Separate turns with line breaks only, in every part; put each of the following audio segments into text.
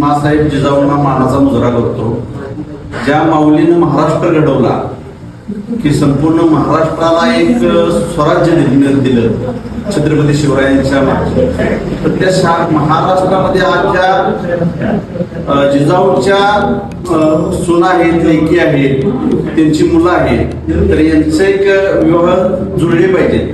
मासाहेब जिजाऊंना मानाचा मुजरा करतो. ज्या माऊलीनं महाराष्ट्र घडवला की संपूर्ण महाराष्ट्राला एक स्वराज्य दिलं छत्रपती शिवरायांच्या मागे, तर त्या महाराष्ट्रामध्ये आजच्या जिजाऊच्या सुना आहेत, लेकी आहेत, त्यांची मुलं आहेत, तर यांचे एक विवाह जुळले पाहिजेत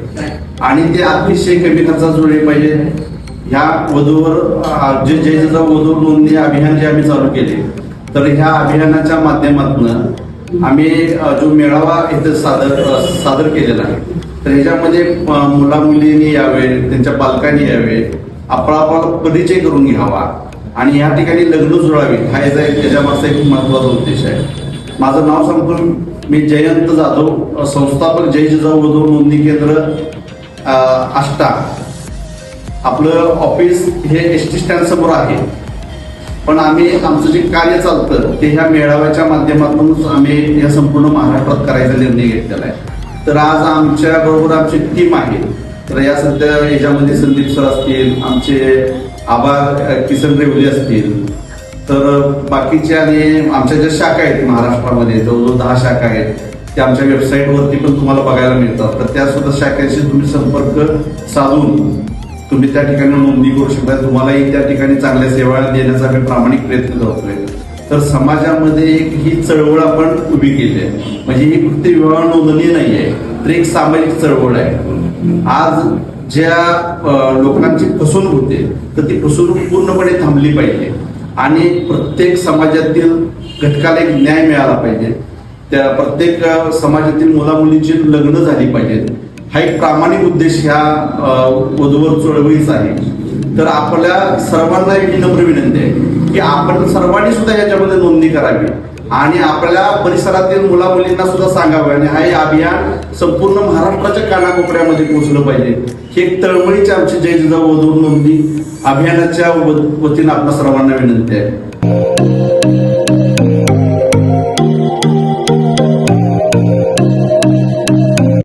आणि ते अतिशय कमी खर्चात जुळले पाहिजेत. ह्या वधूवर जे जय जिजाऊ वधू नोंदणी अभियान जे आम्ही चालू केले, तर ह्या अभियानाच्या माध्यमातून आम्ही जो मेळावा इथे सादर केलेला आहे, तर ह्याच्यामध्ये मुला मुलींनी यावे, त्यांच्या पालकांनी यावे, आपला परिचय करून घ्यावा आणि या ठिकाणी लग्न जुळावे, हा याच्यामागचा एक महत्वाचा उद्देश आहे. माझं नाव सांगतो, मी जयंत जाधव, संस्थापक जय जिजाऊ वधू नोंदणी केंद्र आष्टा. आपलं ऑफिस हे एसटी स्टँड समोर आहे, पण आम्ही आमचं जे कार्य चालतं ते ह्या मेळाव्याच्या माध्यमातूनच आम्ही या संपूर्ण महाराष्ट्रात करायचा निर्णय घेतलेला आहे. तर आज आमच्या बरोबर आमची टीम आहे. तर या सध्या याच्यामध्ये संदीप सर असतील, आमचे आबा किसन रेवले असतील, तर बाकीचे आणि आमच्या ज्या शाखा आहेत महाराष्ट्रामध्ये जवळजवळ 10 शाखा आहेत, त्या आमच्या वेबसाईटवरती पण तुम्हाला बघायला मिळतात. तर त्या सुद्धा शाखेशी तुम्ही संपर्क साधून तुम्ही त्या ठिकाणी नोंदणी करू शकता. तुम्हालाही त्या ठिकाणी चांगल्या सेवा देण्याचा आम्ही प्रामाणिक प्रयत्न करतोय. तर समाजामध्ये एक ही चळवळ आपण उभी केली आहे, म्हणजे ही फक्त विवाह नोंदणी नाही आहे, तर एक सामाजिक चळवळ आहे. आज ज्या लोकांची फसवणूक होते, तर ती फसवणूक पूर्णपणे थांबली पाहिजे आणि प्रत्येक समाजातील घटकाला एक न्याय मिळाला पाहिजे. त्या प्रत्येक समाजातील मुला मुलींची लग्न झाली पाहिजेत. हा एक प्रामाणिक उद्देश ह्या वधूवर चळवळीचा आहे. तर आपल्या सर्वांना एक विनम्र विनंती आहे की आपण सर्वांनी सुद्धा याच्यामध्ये नोंदणी करावी आणि आपल्या परिसरातील मुला मुलींना सुद्धा सांगावे आणि हे अभियान संपूर्ण महाराष्ट्राच्या कानाकोपऱ्यामध्ये पोहोचलं पाहिजे. ही एक तळमळीची आमची जय जिजाऊ वधू नोंदणी अभियानाच्या वतीनं आपल्या सर्वांना विनंती आहे.